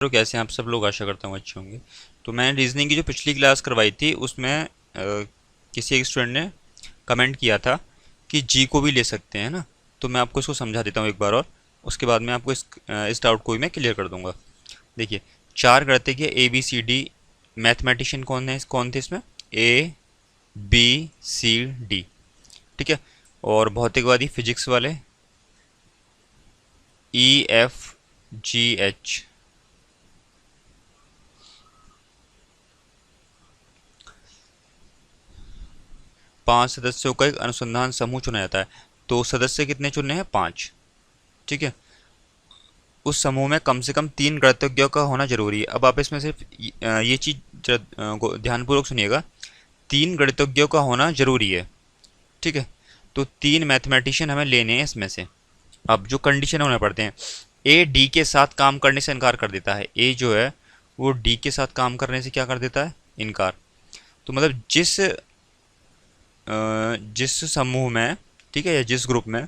तो कैसे हैं आप सब लोग, आशा करता हूँ अच्छे होंगे। तो मैंने रीजनिंग की जो पिछली क्लास करवाई थी उसमें किसी एक स्टूडेंट ने कमेंट किया था कि जी को भी ले सकते हैं ना। तो मैं आपको इसको समझा देता हूँ एक बार और उसके बाद मैं आपको इस डाउट को भी मैं क्लियर कर दूंगा। देखिए, चार गणितज्ञ के A B C D mathematician कौन थे इसमें? ए बी सी डी, ठीक है। और भौतिकवादी फिजिक्स वाले ई एफ जी एच। पांच सदस्यों का एक अनुसंधान समूह चुना जाता है। तो सदस्य कितने चुनने हैं? पांच, ठीक है। उस समूह में कम से कम तीन गणितज्ञों का होना जरूरी है। अब आप इसमें सिर्फ ये चीज ध्यानपूर्वक सुनिएगा, तीन गणितज्ञों का होना जरूरी है, ठीक है। तो तीन मैथमेटिशियन हमें लेने हैं इसमें से। अब जो कंडीशन होने पड़ते हैं, ए डी के साथ काम करने से इनकार कर देता है। ए जो है वो डी के साथ काम करने से क्या कर देता है? इनकार। तो मतलब जिस समूह में, ठीक है, या जिस ग्रुप में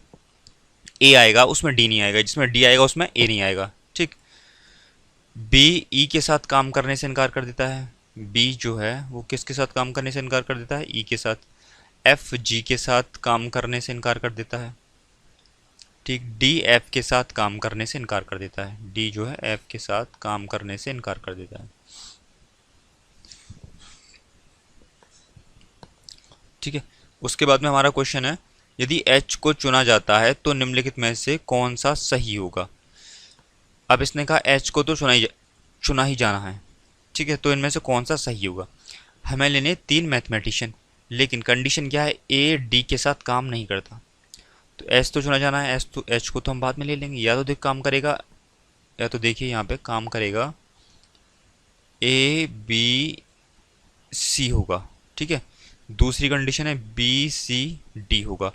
ए आएगा उसमें डी नहीं आएगा, जिसमें डी आएगा उसमें ए नहीं आएगा, ठीक। बी ई के साथ काम करने से इनकार कर देता है। बी जो है वो किसके साथ काम करने से इनकार कर देता है? ई के साथ। एफ जी के साथ काम करने से इनकार कर देता है, ठीक। डी एफ के साथ काम करने से इनकार कर देता है। डी जो है एफ के साथ काम करने से इनकार कर देता है, ठीक है। उसके बाद में हमारा क्वेश्चन है, यदि एच को चुना जाता है तो निम्नलिखित में से कौन सा सही होगा? अब इसने कहा एच को तो चुना ही जाना है, ठीक है। तो इनमें से कौन सा सही होगा? हमें लेने तीन मैथमेटिशियन, लेकिन कंडीशन क्या है? ए डी के साथ काम नहीं करता। तो एच तो चुना जाना है। एच को तो हम बाद में ले लेंगे। या तो देख काम करेगा, या तो देखिए यहाँ पे काम करेगा ए बी सी होगा, ठीक है। दूसरी कंडीशन है बी सी डी होगा,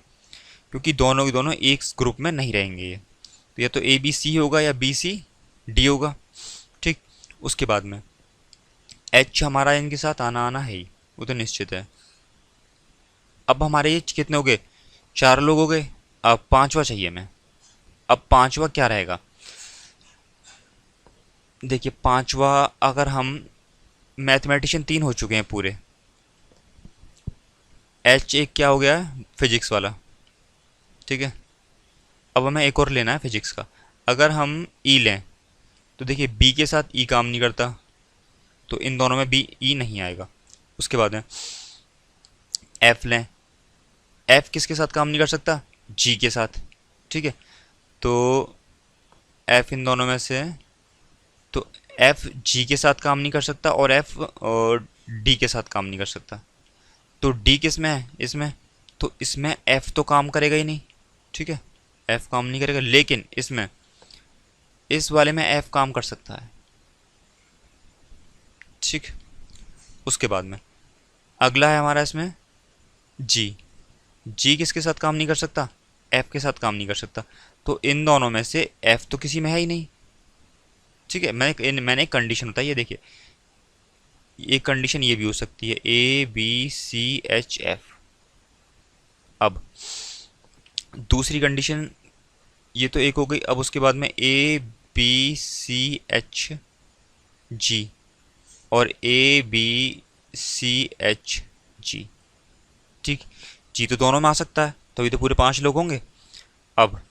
क्योंकि दोनों के दोनों एक ग्रुप में नहीं रहेंगे ये। तो या तो ए बी सी होगा या बी सी डी होगा, ठीक। उसके बाद में एच हमारा इनके साथ आना आना है ही, वो तो निश्चित है। अब हमारे ये कितने हो गए? चार लोग हो गए। अब पांचवा चाहिए हमें। अब पांचवा क्या रहेगा? देखिए, पांचवा, अगर हम मैथमेटिशियन तीन हो चुके हैं पूरे, एच एक क्या हो गया है? फिजिक्स वाला, ठीक है। अब हमें एक और लेना है फिजिक्स का। अगर हम ई लें तो देखिए बी के साथ ई काम नहीं करता, तो इन दोनों में बी ई नहीं आएगा। उसके बाद में एफ लें, एफ किसके साथ काम नहीं कर सकता? जी के साथ, ठीक है। तो एफ इन दोनों में से, तो एफ जी के साथ काम नहीं कर सकता और एफ और डी के साथ काम नहीं कर सकता। तो डी किस में है? इसमें। तो इसमें एफ तो काम करेगा ही नहीं, ठीक है। एफ काम नहीं करेगा, लेकिन इसमें, इस वाले में एफ काम कर सकता है, ठीक। उसके बाद में अगला है हमारा इसमें जी। जी किसके साथ काम नहीं कर सकता? एफ के साथ काम नहीं कर सकता। तो इन दोनों में से एफ तो किसी में है ही नहीं, ठीक है। मैंने एक कंडीशन बताई है, देखिए एक कंडीशन ये भी हो सकती है, A B C H F. अब दूसरी कंडीशन ये तो एक हो गई। अब उसके बाद में ए बी सी एच जी और ए बी सी एच जी, ठीक। जी तो दोनों में आ सकता है, तभी तो पूरे पांच लोग होंगे। अब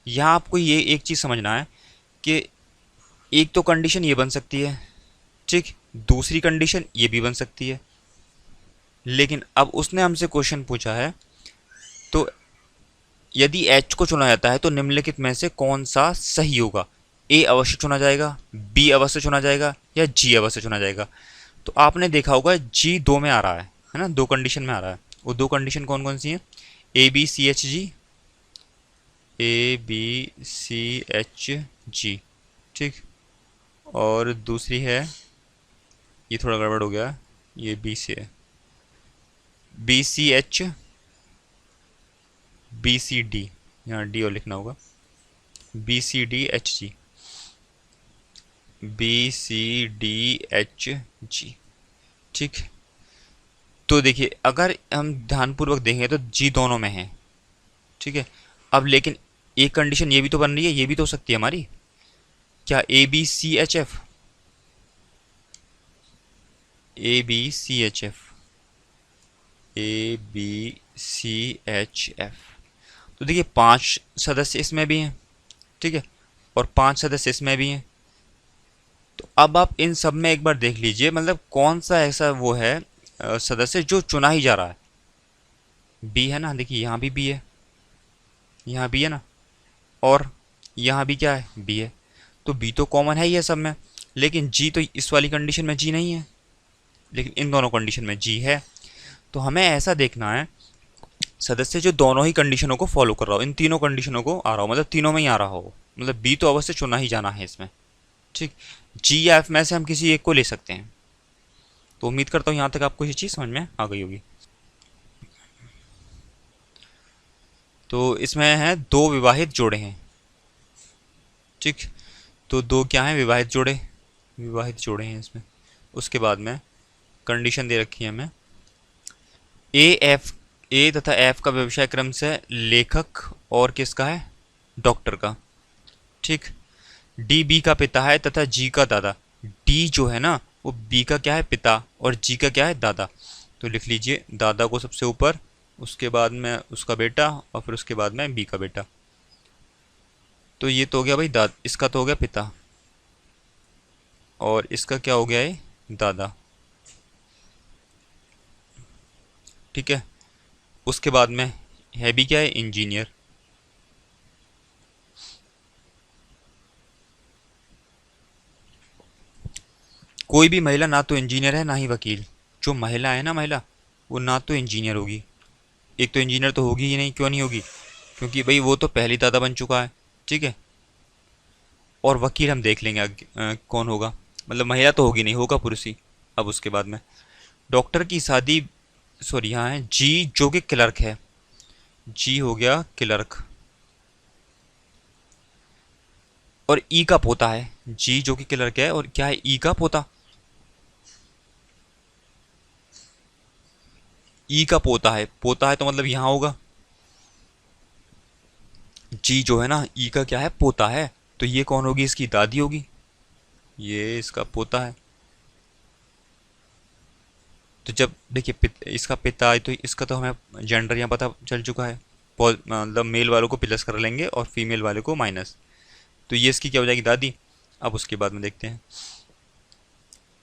यहाँ आपको ये एक चीज़ समझना है कि एक तो कंडीशन ये बन सकती है, ठीक। दूसरी कंडीशन ये भी बन सकती है। लेकिन अब उसने हमसे क्वेश्चन पूछा है, तो यदि एच को चुना जाता है तो निम्नलिखित में से कौन सा सही होगा? ए अवश्य चुना जाएगा, बी अवश्य चुना जाएगा, या जी अवश्य चुना जाएगा। तो आपने देखा होगा जी दो में आ रहा है ना, दो कंडीशन में आ रहा है। वो दो कंडीशन कौन कौन सी हैं? A B C H G, A B C H G, ठीक। और दूसरी है, ये थोड़ा गड़बड़ हो गया, ये बी से है, B C H B C D, यहाँ डी और लिखना होगा, B C D H G, B C D H G, ठीक। तो देखिए अगर हम ध्यानपूर्वक देखें तो जी दोनों में है, ठीक है। अब लेकिन एक कंडीशन ये भी तो बन रही है, ये भी तो हो सकती है हमारी, क्या ABCHF, ABCHF, ABCHF। तो देखिए 5 सदस्य इसमें भी हैं, ठीक है, और 5 सदस्य इसमें भी हैं। तो अब आप इन सब में एक बार देख लीजिए, मतलब कौन सा ऐसा वो है सदस्य जो चुना ही जा रहा है। बी है ना, देखिए यहाँ भी बी है, यहाँ भी है ना, और यहाँ भी क्या है, बी है। तो बी तो कॉमन है ही है सब में, लेकिन जी तो इस वाली कंडीशन में जी नहीं है, लेकिन इन दोनों कंडीशन में जी है। तो हमें ऐसा देखना है सदस्य जो दोनों ही कंडीशनों को फॉलो कर रहा हो, इन तीनों कंडीशनों को आ रहा हो, मतलब तीनों में ही आ रहा हो, मतलब बी तो अवश्य चुना ही जाना है इसमें, ठीक। जी या एफ में से हम किसी एक को ले सकते हैं। तो उम्मीद करता हूँ यहाँ तक आपको ये चीज़ समझ में आ गई होगी। तो इसमें है दो विवाहित जोड़े हैं, ठीक। तो दो क्या हैं, विवाहित जोड़े, विवाहित जोड़े हैं इसमें। उसके बाद में कंडीशन दे रखी है हमें, ए तथा एफ का व्यवसाय क्रम से लेखक और किसका है, डॉक्टर का, ठीक। डी बी का पिता है तथा जी का दादा। डी जो है ना वो बी का क्या है, पिता, और जी का क्या है, दादा। तो लिख लीजिए दादा को सबसे ऊपर, उसके बाद में उसका बेटा, और फिर उसके बाद में बी का बेटा। तो ये तो हो गया भाई इसका तो हो गया पिता, और इसका क्या हो गया है, दादा, ठीक है। उसके बाद में है भी क्या है, इंजीनियर। कोई भी महिला ना तो इंजीनियर है ना ही वकील। जो महिला है ना, महिला, वो ना तो इंजीनियर होगी, एक तो इंजीनियर तो होगी ही नहीं, क्यों नहीं होगी, क्योंकि भाई वो तो पहली दादा बन चुका है, ठीक है। और वकील हम देख लेंगे आगे, कौन होगा, मतलब महिला तो होगी नहीं, होगा पुरुष ही। अब उसके बाद में डॉक्टर की शादी, सॉरी यहाँ है जी जो कि क्लर्क है, जी हो गया क्लर्क, और ई का पोता है, जी जो कि क्लर्क है, और क्या है, ई का पोता, ई का पोता है तो मतलब यहाँ होगा, जी जो है ना ई का क्या है, पोता है, तो ये कौन होगी, इसकी दादी होगी, ये इसका पोता है। तो जब देखिए इसका पिता है, तो इसका तो हमें जेंडर यहाँ पता चल चुका है, मतलब मेल वालों को प्लस कर लेंगे और फीमेल वाले को माइनस। तो ये इसकी क्या हो जाएगी, दादी। अब उसके बाद में देखते हैं,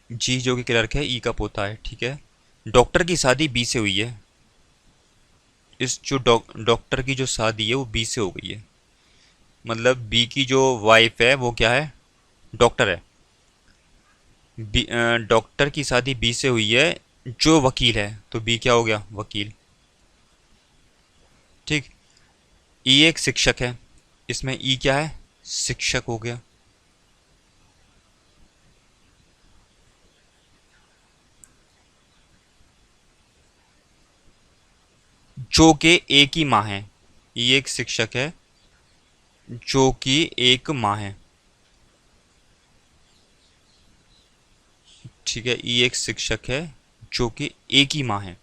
जी जो कि क्लर्क है, ई का पोता है, ठीक है। डॉक्टर की शादी बी से हुई है, इस जो डॉक्टर की जो शादी है वो बी से हो गई है, मतलब बी की जो वाइफ है वो क्या है, डॉक्टर है। डॉक्टर की शादी बी से हुई है जो वकील है, तो बी क्या हो गया, वकील, ठीक। ई एक शिक्षक है, इसमें ई क्या है, शिक्षक हो गया। जो कि एक ही माँ है, ई एक शिक्षक है जो कि एक माँ है, ठीक है। ई एक शिक्षक है जो कि एक ही माँ है,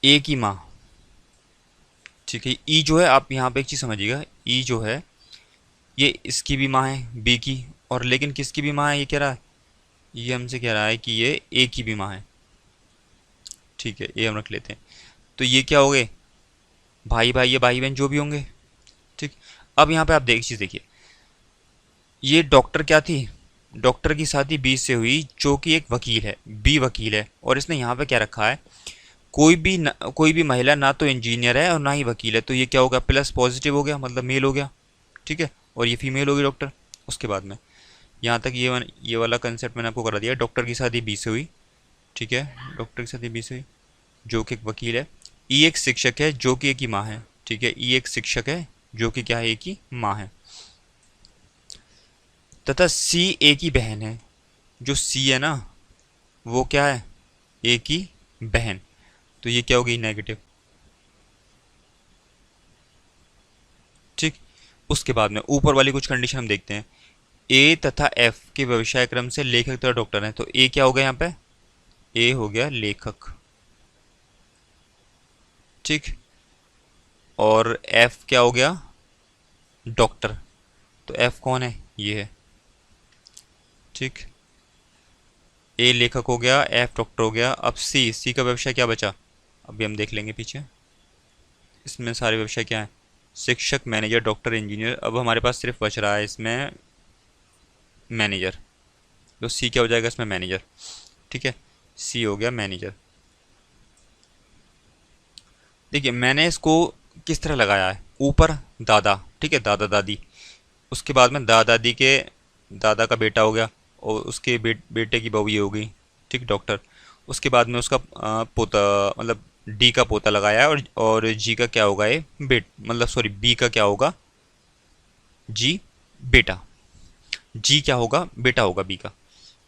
एक ही माँ, ठीक है। ई जो है, आप यहाँ पे एक चीज़ समझिएगा, ई जो है ये इसकी भी माँ है, बी की, और लेकिन किसकी भी माँ है, ये कह रहा है, ये हमसे कह रहा है कि ये ए की भी माँ है, ठीक है, ये हम रख लेते हैं। तो ये क्या हो गए, भाई भाई, ये भाई बहन जो भी होंगे, ठीक। अब यहाँ पे आप देख चीज़ देखिए, ये डॉक्टर क्या थी, डॉक्टर की शादी बी से हुई जो कि एक वकील है, बी वकील है, और इसने यहाँ पे क्या रखा है, कोई भी महिला ना तो इंजीनियर है और ना ही वकील है, तो ये क्या होगा, प्लस पॉजिटिव हो गया, मतलब मेल हो गया, ठीक है। और ये फीमेल होगी डॉक्टर। उसके बाद में यहाँ तक ये वाला कंसेप्ट मैंने आपको करा दिया, डॉक्टर की शादी बी से हुई, ठीक है, डॉक्टर की शादी बी से हुई जो कि एक वकील है। ई एक शिक्षक है जो कि एक ही माँ है, ठीक है, ई एक शिक्षक है जो कि क्या है, एक ही माँ है। तथा सी एक ही बहन है, जो सी है ना वो क्या है, एक ही बहन, तो ये क्या होगी, नेगेटिव, ठीक। उसके बाद में ऊपर वाली कुछ कंडीशन हम देखते हैं, ए तथा एफ के व्यवसाय क्रम से लेखक तथा डॉक्टर हैं, तो ए क्या हो गया यहाँ पे, ए हो गया लेखक, ठीक। और एफ क्या हो गया, डॉक्टर। तो एफ कौन है, ये है। ठीक, ए लेखक हो गया, एफ डॉक्टर हो गया। अब सी, सी का व्यवसाय क्या बचा, अभी हम देख लेंगे पीछे। इसमें सारे व्यवसाय क्या है, शिक्षक, मैनेजर, डॉक्टर, इंजीनियर। अब हमारे पास सिर्फ बच रहा है इसमें मैनेजर। तो सी क्या हो जाएगा इसमें, मैनेजर। ठीक है, सी हो गया मैनेजर। देखिए मैंने इसको किस तरह लगाया है, ऊपर दादा, ठीक है, दादा दादी, उसके बाद में दादा दादी के दादा का बेटा हो गया, और उसके बेटे की बहू ये हो गई, ठीक, डॉक्टर। उसके बाद में उसका पोता, मतलब डी का पोता लगाया है, और जी का क्या होगा, ये मतलब सॉरी बी का क्या होगा, जी बेटा। जी क्या होगा, बेटा होगा बी का।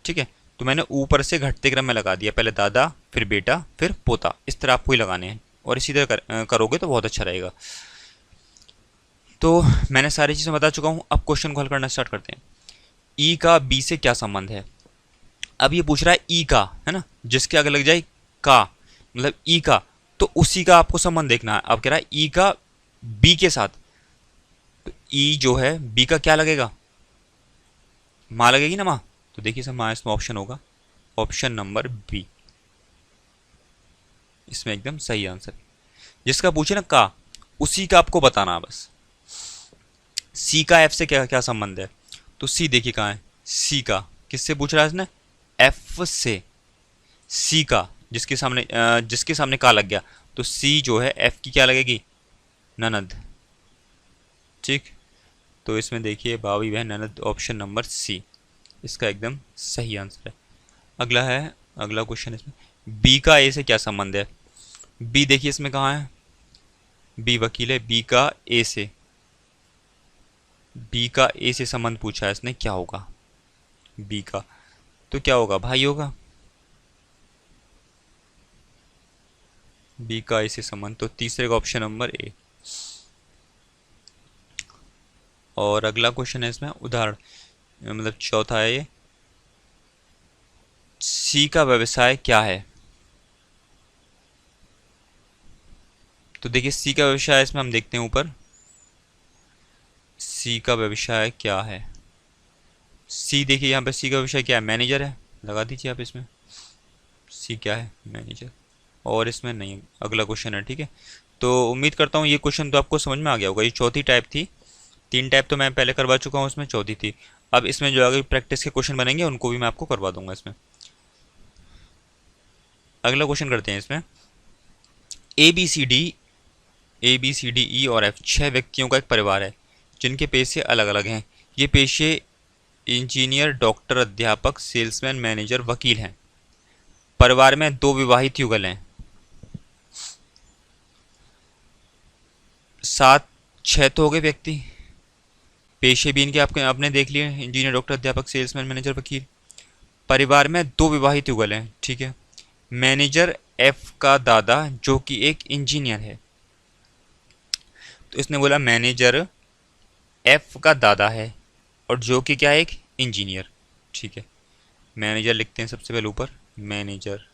ठीक है, तो मैंने ऊपर से घटते क्रम में लगा दिया, पहले दादा फिर बेटा फिर पोता, इस तरह आपको ही लगाने हैं, और इसी तरह करोगे तो बहुत अच्छा रहेगा। तो मैंने सारी चीज़ें बता चुका हूँ, अब क्वेश्चन को हल करना स्टार्ट करते हैं। ई का बी से क्या संबंध है। अब ये पूछ रहा है ई का, है ना, जिसके आगे लग जाए का, मतलब ई का, तो उसी का आपको संबंध देखना है। अब कह रहा है ई का बी के साथ, तो ई जो है बी का क्या लगेगा, माँ लगेगी ना, माँ। तो देखिए सर, माँ इसमें ऑप्शन होगा, ऑप्शन नंबर बी, इसमें एकदम सही आंसर। जिसका पूछे ना का, उसी का आपको बताना है बस। सी का एफ से क्या क्या संबंध है, तो सी देखिए कहाँ है, सी का किससे पूछ रहा है इसने, एफ से। सी का जिसके सामने का लग गया, तो सी जो है एफ की क्या लगेगी, ननद। ठीक, तो इसमें देखिए भाभी बहन ननद, ऑप्शन नंबर सी इसका एकदम सही आंसर है। अगला है, अगला क्वेश्चन इसमें, बी का ए से क्या संबंध है। बी देखिए इसमें कहाँ है, बी वकील है, बी का ए से, बी का ए से संबंध पूछा है इसने, क्या होगा बी का, तो क्या होगा, भाई होगा। बी का ए से संबंध, तो तीसरे का ऑप्शन नंबर ए। और अगला क्वेश्चन है इसमें, उदाहरण, मतलब चौथा है ये, सी का व्यवसाय क्या है। तो देखिए सी का व्यवसाय इसमें हम देखते हैं ऊपर, सी का व्यवसाय क्या है। सी देखिए यहाँ पे सी का व्यवसाय क्या है, मैनेजर है, लगा दीजिए आप इसमें, सी क्या है, मैनेजर। और इसमें नहीं, अगला क्वेश्चन है। ठीक है, तो उम्मीद करता हूँ ये क्वेश्चन तो आपको समझ में आ गया होगा। ये चौथी टाइप थी, तीन टाइप तो मैं पहले करवा चुका हूँ, उसमें चौथी थी। अब इसमें जो आगे प्रैक्टिस के क्वेश्चन बनेंगे उनको भी मैं आपको करवा दूंगा इसमें। अगला क्वेश्चन करते हैं इसमें, A B C D, A B C D E और एफ, छह व्यक्तियों का एक परिवार है जिनके पेशे अलग अलग हैं। ये पेशे इंजीनियर, डॉक्टर, अध्यापक, सेल्समैन, मैनेजर, वकील हैं। परिवार में दो विवाहित युगल हैं। सात, छह तो हो गए व्यक्ति, पेशे भी इनके आपके आपने देख लिए, इंजीनियर, डॉक्टर, अध्यापक, सेल्समैन, मैनेजर, वकील। परिवार में दो विवाहित युगल हैं, ठीक है। मैनेजर एफ का दादा जो कि एक इंजीनियर है, तो इसने बोला मैनेजर एफ का दादा है और जो कि क्या है, एक इंजीनियर। ठीक है, मैनेजर लिखते हैं सबसे पहले ऊपर, मैनेजर।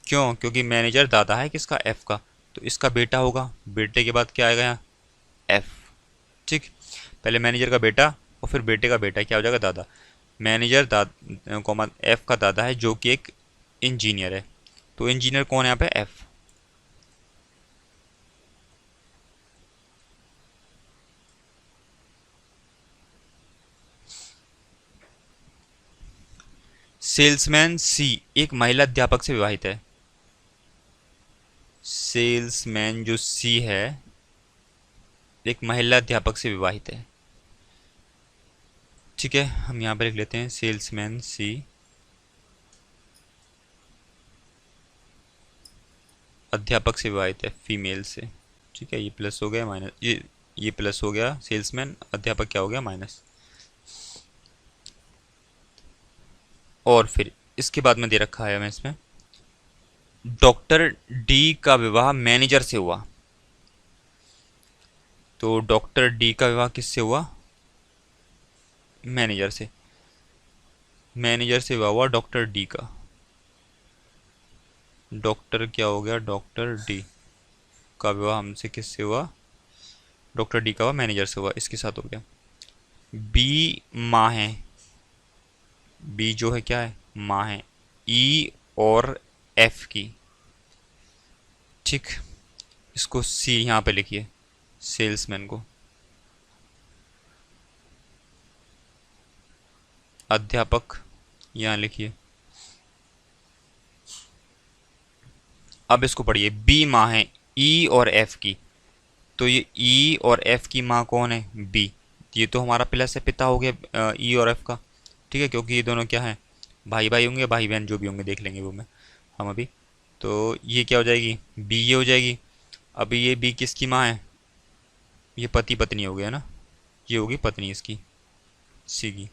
क्यों, क्योंकि मैनेजर दादा है किसका, एफ का, तो इसका बेटा होगा, बेटे के बाद क्या आएगा यहाँ, एफ। ठीक, पहले मैनेजर का बेटा और फिर बेटे का बेटा, क्या हो जाएगा, दादा। मैनेजर कॉमा एफ का दादा है जो कि एक इंजीनियर है, तो इंजीनियर कौन है यहाँ पे, एफ। सेल्समैन सी एक महिला अध्यापक से विवाहित है। सेल्समैन जो सी है एक महिला अध्यापक से विवाहित है। ठीक है, हम यहाँ पर लिख लेते हैं सेल्समैन सी अध्यापक से विवाहित है, फीमेल से। ठीक है, ये प्लस हो गया माइनस, ये प्लस हो गया, सेल्समैन अध्यापक क्या हो गया, माइनस। और फिर इसके बाद में दे रखा है हमें इसमें, डॉक्टर डी का विवाह मैनेजर से हुआ। तो डॉक्टर डी का विवाह किससे हुआ, मैनेजर से। मैनेजर से विवाह हुआ डॉक्टर डी का। डॉक्टर क्या हो गया, डॉक्टर डी का विवाह हमसे किससे हुआ, डॉक्टर डी का हुआ मैनेजर से हुआ, इसके साथ हो गया। बी माँ है, बी जो है क्या है, माँ है, ई और एफ की। ठीक, इसको सी यहाँ पे लिखिए, सेल्समैन को। अध्यापक यहाँ लिखिए। अब इसको पढ़िए, बी माँ है ई और एफ की, तो ये ई और एफ की माँ कौन है, बी। ये तो हमारा प्लस है, पिता हो गया ई और एफ का। ठीक है, क्योंकि ये दोनों क्या है, भाई भाई होंगे, भाई बहन जो भी होंगे देख लेंगे वो में हम अभी। तो ये क्या हो जाएगी, बी ये हो जाएगी। अभी ये बी किसकी माँ है, ये पति पत्नी हो गया ना, ये होगी पत्नी इसकी, सी की।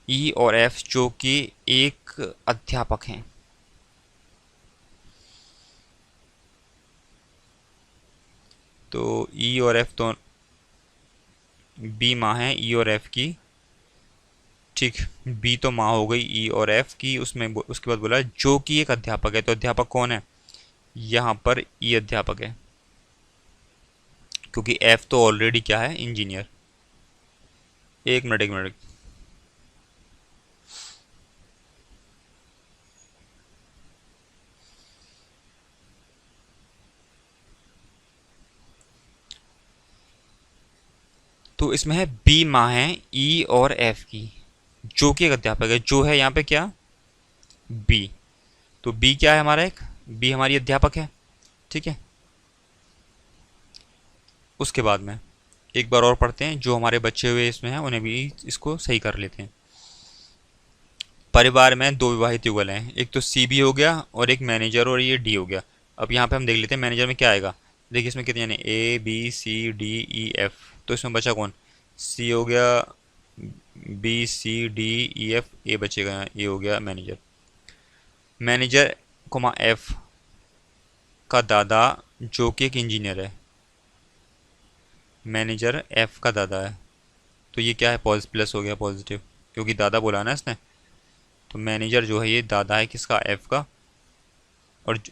ई और एफ जो कि एक अध्यापक हैं। तो ई और एफ तो, बी माँ है ई और एफ की। ठीक, बी तो माँ हो गई ई और एफ की, उसमें उसके बाद बोला जो कि एक अध्यापक है, तो अध्यापक कौन है, यहाँ पर ई अध्यापक है, क्योंकि एफ तो ऑलरेडी क्या है, इंजीनियर। एक मिनट एक मिनट, तो इसमें है बी माँ है ई और एफ की, जो कि एक अध्यापक है, जो है यहाँ पे क्या, बी। तो बी क्या है हमारा, एक बी हमारी अध्यापक है। ठीक है, उसके बाद में एक बार और पढ़ते हैं, जो हमारे बच्चे हुए इसमें हैं उन्हें भी इसको सही कर लेते हैं। परिवार में दो विवाहित युगल हैं, एक तो सी बी हो गया और एक मैनेजर, और ये डी हो गया। अब यहाँ पे हम देख लेते हैं मैनेजर में क्या आएगा। देखिए इसमें कितने यानी A B C D E F, तो इसमें बचा कौन, सी हो गया, B C D E F, A बचेगा यहाँ, ए हो गया मैनेजर। मैनेजर कोमा एफ का दादा जो कि एक इंजीनियर है, मैनेजर एफ का दादा है, तो ये क्या है, प्लस हो गया पॉजिटिव, क्योंकि दादा बोला ना इसने। तो मैनेजर जो है ये दादा है किसका, एफ का,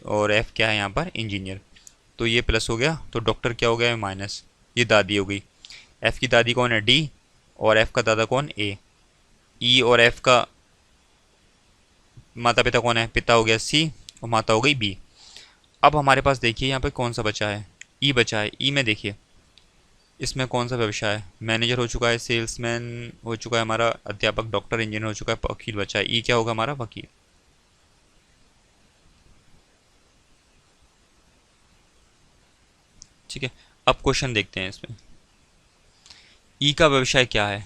और एफ क्या है यहाँ पर, इंजीनियर। तो ये प्लस हो गया, तो डॉक्टर क्या हो गया, माइनस, ये दादी हो गई। एफ की दादी कौन है, डी, और एफ का दादा कौन, ए। ई और एफ का माता पिता कौन है, पिता हो गया सी, और माता हो गई बी। अब हमारे पास देखिए यहाँ पे कौन सा बचा है, ई बचा है। ई में देखिए इसमें कौन सा व्यवसाय है, मैनेजर हो चुका है, सेल्समैन हो चुका है हमारा, अध्यापक, डॉक्टर, इंजीनियर हो चुका है, वकील बचा है। ई क्या होगा हमारा, वकील। ठीक है, अब क्वेश्चन देखते हैं इसमें। ई का व्यवसाय क्या है,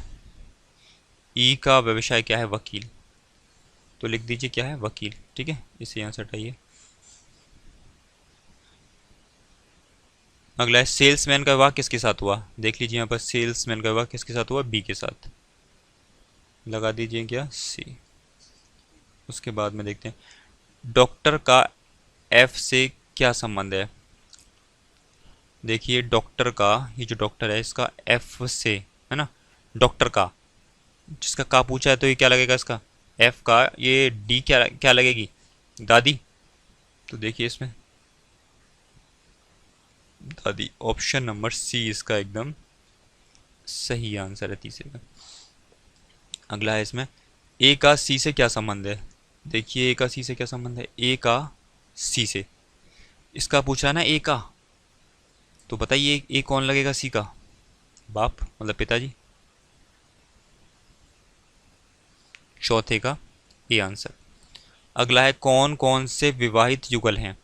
ई का व्यवसाय क्या है, वकील। तो लिख दीजिए क्या है, वकील। ठीक है, इसे यहाँ से हटाइए। अगला है सेल्समैन का विवाह किसके साथ हुआ, देख लीजिए यहाँ पर सेल्समैन का विवाह किसके साथ हुआ, बी के साथ। लगा दीजिए क्या, सी। उसके बाद में देखते हैं डॉक्टर का एफ से क्या संबंध है। देखिए डॉक्टर का, ये जो डॉक्टर है इसका एफ से है ना, डॉक्टर का, जिसका का पूछा है तो ये क्या लगेगा इसका, एफ का, ये डी क्या क्या लगेगी, दादी। तो देखिए इसमें दादी, ऑप्शन नंबर सी इसका एकदम सही आंसर है, तीसरे का। अगला है इसमें ए का सी से क्या संबंध है। देखिए ए का सी से क्या संबंध है, ए का सी से, इसका पूछा है ना ए का, तो बताइए ए कौन लगेगा, सी का, बाप मतलब पिताजी, चौथे का ए आंसर। अगला है कौन कौन से विवाहित युगल हैं।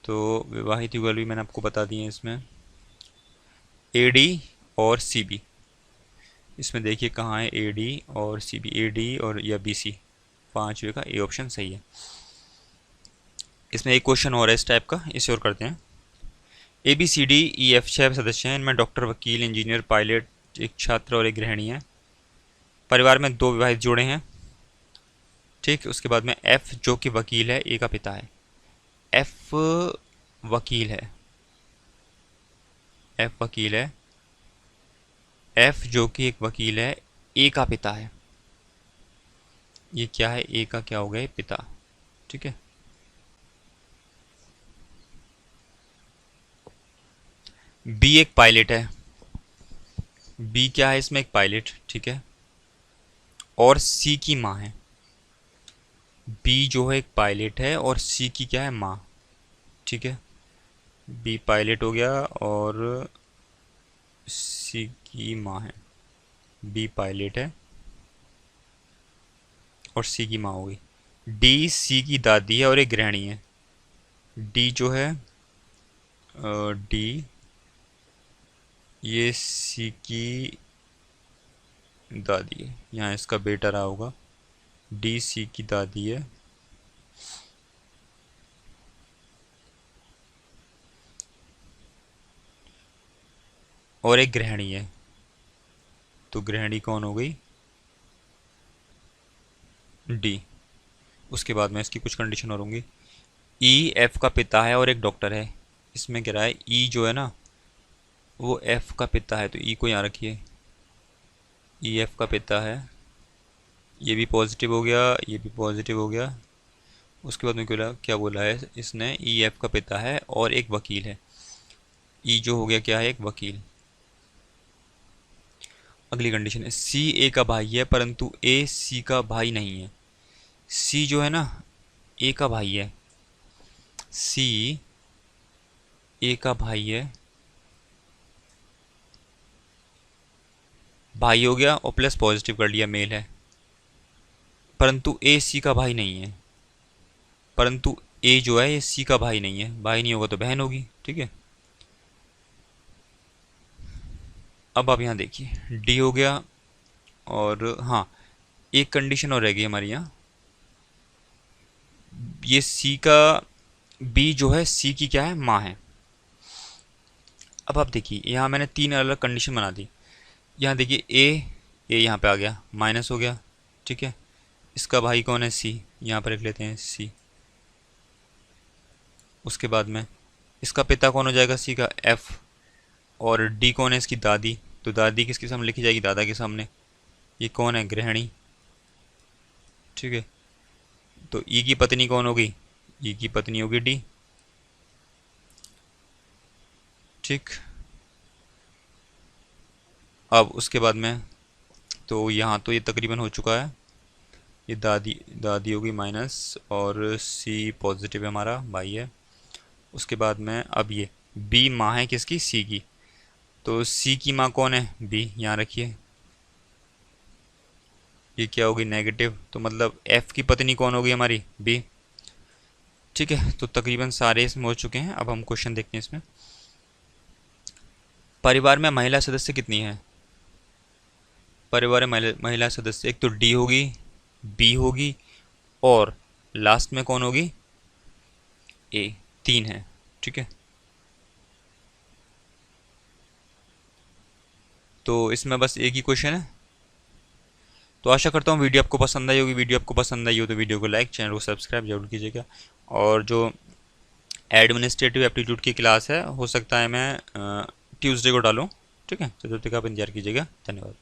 तो विवाहित युगल भी मैंने आपको बता दिए इसमें, ए डी और सी बी। इसमें देखिए कहाँ है ए डी और सी बी, ए डी और या बी सी, पांचवे का ए ऑप्शन सही है। इसमें एक क्वेश्चन और है इस टाइप का, इसे और करते हैं। A B C D E F 6 सदस्य हैं, इनमें डॉक्टर, वकील, इंजीनियर, पायलट, एक छात्र और एक गृहिणी है। परिवार में दो विवाहित जोड़े हैं। ठीक, उसके बाद में एफ जो कि वकील है, ए का पिता है, एफ वकील है, एफ वकील है, एफ जो कि एक वकील है, ए का पिता है। ये क्या है, ए का क्या हो गया, पिता। ठीक है, बी एक पायलट है, बी क्या है इसमें, एक पायलट, ठीक है, और सी की माँ है। बी जो है एक पायलट है और सी की क्या है, माँ, ठीक है। बी पायलट हो गया और सी की माँ है। बी पायलट है और सी की माँ हो गई। डी सी की दादी है और एक गृहिणी है। डी जो है डी ये सी की दादी है, यहाँ इसका बेटा रहा होगा। डी सी की दादी है और एक गृहिणी है। तो गृहिणी कौन हो गई, डी। उसके बाद में इसकी कुछ कंडीशन और होंगी। ई एफ का पिता है और एक डॉक्टर है। इसमें कह रहा है ई जो है ना वो एफ का पिता है, तो ई को यहाँ रखिए। ई एफ का पिता है, ये भी पॉजिटिव हो गया, ये भी पॉजिटिव हो गया। उसके बाद में क्या बोला है इसने, ई एफ का पिता है और एक वकील है। ई जो हो गया क्या है, एक वकील। अगली कंडीशन है सी ए का भाई है परंतु ए सी का भाई नहीं है। सी जो है ना ए का भाई है, सी ए का भाई है, भाई हो गया और प्लस पॉजिटिव कर लिया, मेल है, परंतु ए सी का भाई नहीं है। परंतु ए जो है ये सी का भाई नहीं है, भाई नहीं होगा तो बहन होगी, ठीक है। अब आप यहाँ देखिए डी हो गया और हाँ एक कंडीशन और रह गई हमारी यहाँ, ये सी का, बी जो है सी की क्या है, माँ है। अब आप देखिए यहाँ मैंने तीन अलग अलग कंडीशन बना दी। यहाँ देखिए ए यहाँ पे आ गया, माइनस हो गया, ठीक है। इसका भाई कौन है, सी, यहाँ पर लिख लेते हैं सी। उसके बाद में इसका पिता कौन हो जाएगा, सी का, एफ। और डी कौन है, इसकी दादी, तो दादी किसके सामने लिखी जाएगी, दादा के सामने। ये कौन है, गृहिणी, ठीक है। तो ई की पत्नी कौन होगी, ई की पत्नी होगी डी, ठीक। अब उसके बाद में तो यहाँ तो ये तकरीबन हो चुका है। ये दादी दादी होगी माइनस और सी पॉजिटिव है, हमारा भाई है। उसके बाद में अब ये बी माँ है किसकी, सी की, तो सी की माँ कौन है, बी, यहाँ रखिए। ये क्या होगी, नेगेटिव, तो मतलब एफ की पत्नी कौन होगी हमारी, बी, ठीक है। तो तकरीबन सारे इसमें हो चुके हैं। अब हम क्वेश्चन देखते हैं इसमें। परिवार में महिला सदस्य कितनी है, परिवार में महिला सदस्य एक तो डी होगी, बी होगी और लास्ट में कौन होगी, ए, तीन है, ठीक है। तो इसमें बस एक ही क्वेश्चन है। तो आशा करता हूँ वीडियो आपको पसंद आई होगी। वीडियो आपको पसंद आई हो तो वीडियो को लाइक, चैनल को सब्सक्राइब जरूर कीजिएगा। और जो एडमिनिस्ट्रेटिव एप्टीट्यूड की क्लास है हो सकता है मैं ट्यूसडे को डालूँ, ठीक है। चतुर्थी का आप इंतजार कीजिएगा। धन्यवाद।